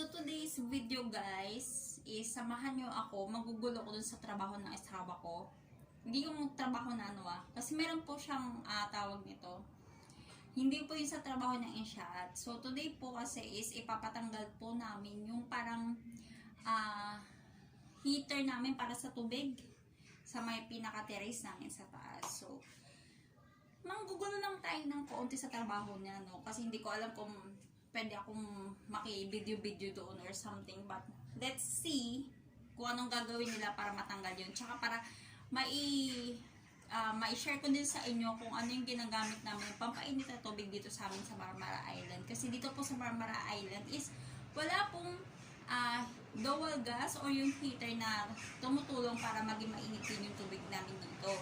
So today's video guys is samahan nyo ako, magugulo ko dun sa trabaho ng asawa ko. Hindi yung trabaho na kasi meron po siyang tawag nito. Hindi po yung sa trabaho ng insyat. So today po kasi is ipapatanggal po namin yung parang heater namin para sa tubig sa may pinaka-terrace namin sa taas. So manggugulo lang tayo ng kaunti sa trabaho niya, no? Kasi hindi ko alam kung pwede akong maki-video doon or something. But let's see kung anong gagawin nila para matanggal yun. Tsaka para mai-share ko din sa inyo kung ano yung ginagamit namin pampainit na tubig dito sa amin sa Marmara Island. Kasi dito po sa Marmara Island is wala pong dual gas o yung heater na tumutulong para maging mainit din yung tubig namin dito.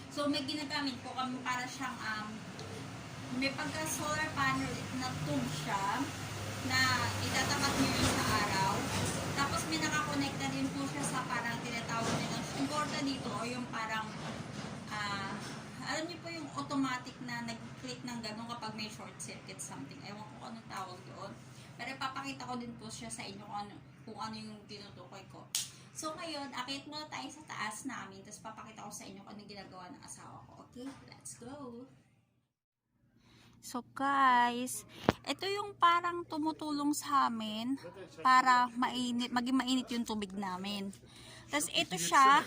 So may ginagamit po kami para siyang may pagka solar panel na tube siya na itatapat nyo yun sa araw. Tapos may nakakonekta din po siya sa parang tinatawag nilang Unported dito o yung parang alam niyo po yung automatic na nag-click ng gano'n kapag may short circuit something. Ewan ko kung anong tawag doon. Pero ipapakita ko din po siya sa inyo kung ano yung tinutukoy ko. So ngayon, akit muna tayo sa taas namin. Tapos papakita ko sa inyo kung ano ginagawa ng asawa ko. Okay? Let's go! So guys, ito yung parang tumutulong sa amin para maging mainit yung tubig namin. Tapos ito siya.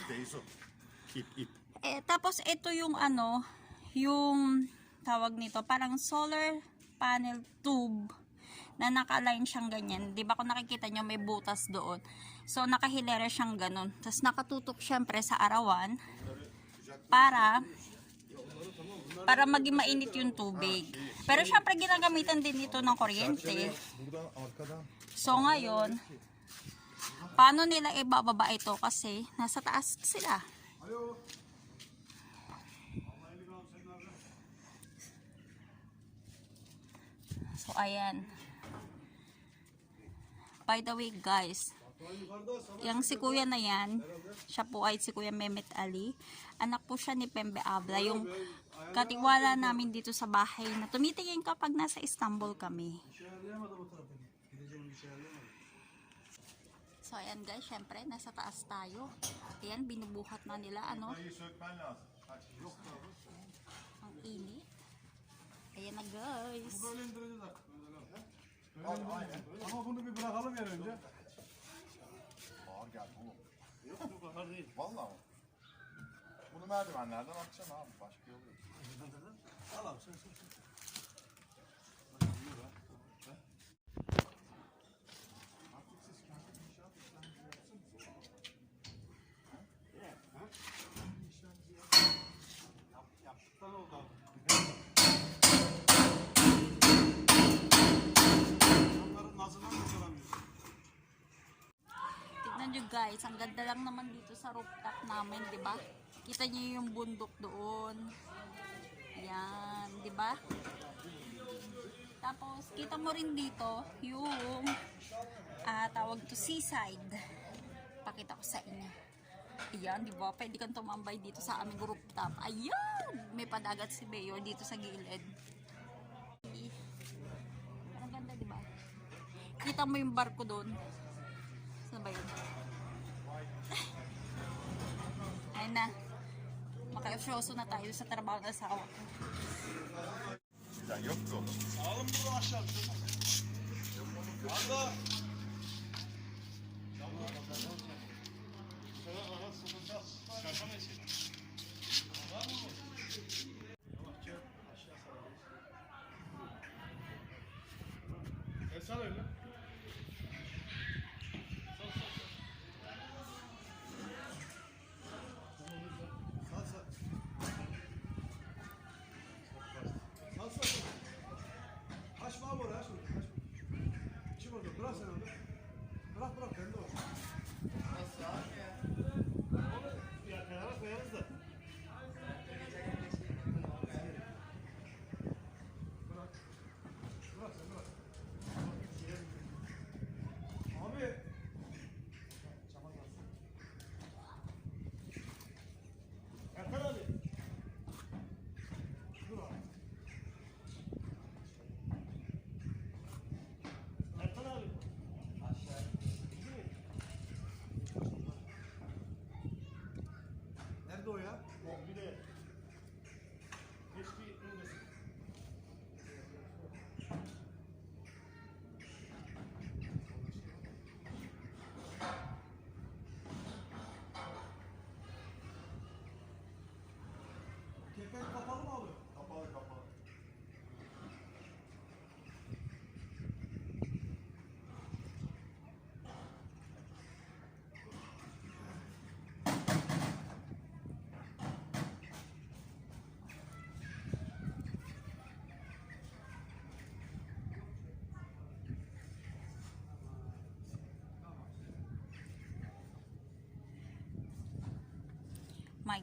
Tapos ito yung yung tawag nito, parang solar panel tube na naka-align siyang ganyan. 'Di ba kung nakikita nyo may butas doon. So nakahilera siyang ganun. Tapos nakatutok syempre sa arawan para maging mainit yung tubig. Pero syempre ginagamitan din ito ng kuryente. So ngayon, paano nila ibababa ito kasi nasa taas sila. So ayan. By the way guys, yung si kuya na yan, siya po ay si Kuya Mehmet Ali. Anak po siya ni Pembe Abla, yung katiwala namin dito sa bahay na tumitingin kapag nasa Istanbul kami. So ayan guys, syempre nasa taas tayo. Ayan, binubuhat na nila ang init. Ayan na guys. Ama bunu bir bırakalım ya önce. Ağır geldi oğlum. Yok yok ağır değil. Vallahi mı? Bunu merdivenlerden atacaksın abi. Başka yolu yok. Al abi sen. Artık siz kendi inşaat işleminizi yapsınız. İşleminizi yaptıktan oldu abi. Tignan nyo guys, ang ganda lang naman dito sa rooftop namin, di ba? Kita nyo yung bundok doon. Ayan, di ba? Tapos, kita mo rin dito yung tawag to seaside. Pakita ko sa inyo. Ayan, di ba? Pwede kang tumambay dito sa aming rooftop. Ayan! May padagat si Mayor dito sa gilid. Ang ganda, di ba? Kita mo yung barko doon. Saan ba yun? Ayun na. Maka-ofyoso na tayo sa trabaho ng asawa ko. Yok ki oğlum. Alın bunu aşağı. Arda. Sen öyle. Açma abi oraya açma. Çık orada bırak sen orada. Bırak kendi var. Nasıl abi ya? Onu ya kenara koyarız da. Bırak sen bırak.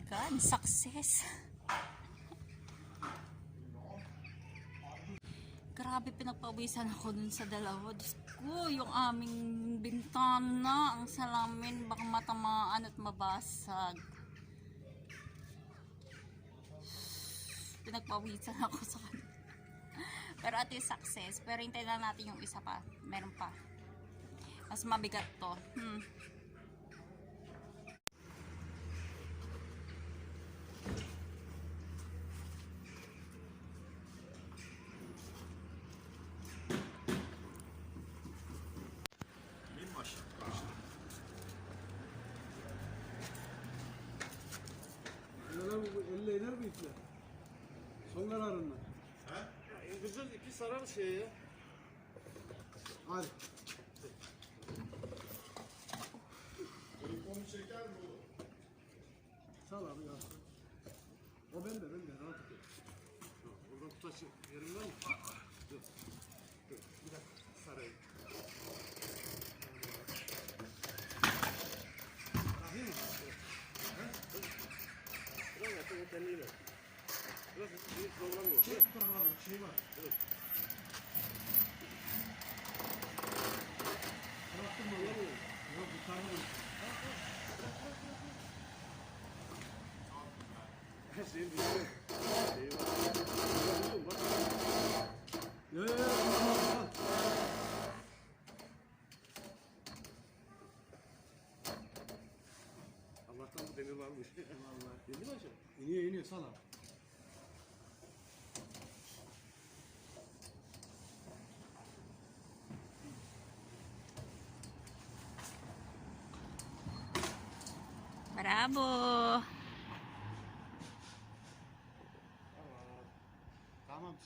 God, success. Grabe, pinagpawisan ako dun sa dalawa. Diyos ko, yung aming bintana, ang salamin, baka matamaan at mabasag. Pinagpawisan ako sa kanila. Pero at least success. Pero hintayin lang natin yung isa pa. Meron pa. Mas mabigat to. Elle iner mi ipler? Sonlar arınlar. Kızıl ipi sarar şeye. Hadi. Telefonu çeker mi oğlum? Sal abi ya. O bende rahat ol. Oradan tutaş yerim var mı? Dur. Dur. Bir dakika sarayım. Bakayım mı? Bırak ya o kendine. Bırak hiç zorlamıyor. Çek bu tarafa abi. Şey var. Evet. Bıraktım mı? Yok kurtarmadım. Her şeyin bir şeyi var. Buldum bak. Yok. Allah'tan bu demir varmış. Vallahi. Yeni mi aşağı? İniyor sal abi. Bravo! Tamam.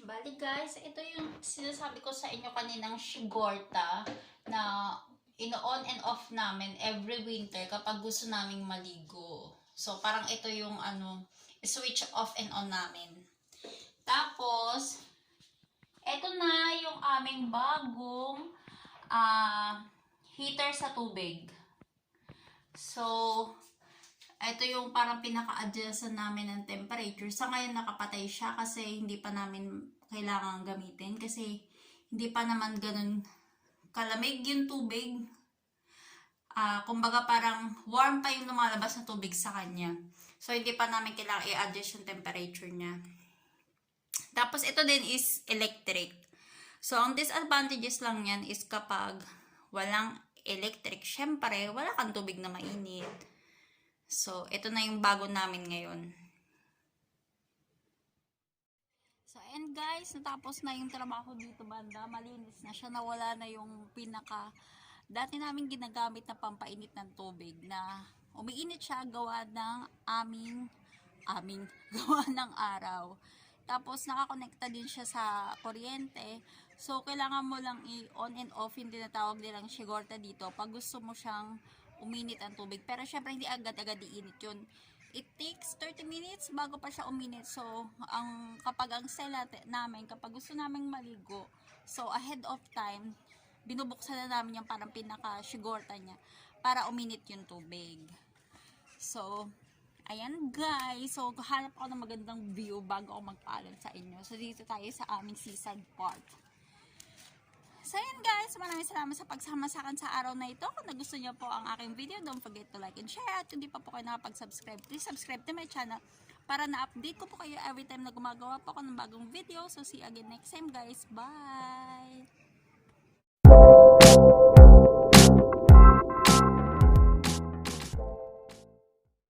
Bali guys, ito yung sinasabi ko sa inyo kaninang shigorta na ino-on and off namin every winter kapag gusto naming maligo. So parang ito yung switch off and on namin. Tapos, ito na yung aming bagong heater sa tubig. So, ito yung parang pinaka-adjustan namin ng temperature. Sa ngayon nakapatay siya kasi hindi pa namin kailangan gamitin. Kasi hindi pa naman ganun kalamig yung tubig. Kumbaga parang warm pa yung lumalabas na tubig sa kanya. So hindi pa namin kailangan i-adjust yung temperature niya. Tapos ito din is electric. So ang disadvantages lang yan is kapag walang electric, syempre wala kang tubig na mainit. So, ito na yung bago namin ngayon. So, and guys, natapos na yung trabaho dito banda. Malinis na siya. Nawala na yung dati namin ginagamit na pampainit ng tubig na umiinit siya gawa ng gawa ng araw. Tapos, nakakonekta din siya sa kuryente. So, kailangan mo lang i-on and off yung tinatawag nilang shigorta dito pag gusto mo siyang uminit ang tubig. Pero syempre hindi agad-agad iinit yun. It takes 30 minutes bago pa siya uminit. So, kapag ang style namin, kapag gusto naming maligo, so ahead of time, binubuksan na namin yung parang pinaka-shigorta niya para uminit yung tubig. So, ayan guys. So, hanap ako ng magandang view bago ako magpaalam sa inyo. So, dito tayo sa aming seaside park. So yun guys, maraming salamat sa pagsama sa akin sa araw na ito. Kung nagustuhan niyo po ang aking video, don't forget to like and share. At kung di pa po kayo nakapag-subscribe, please subscribe to my channel para na-update ko po kayo every time na gumagawa po ako ng bagong video. So see you again next time guys. Bye!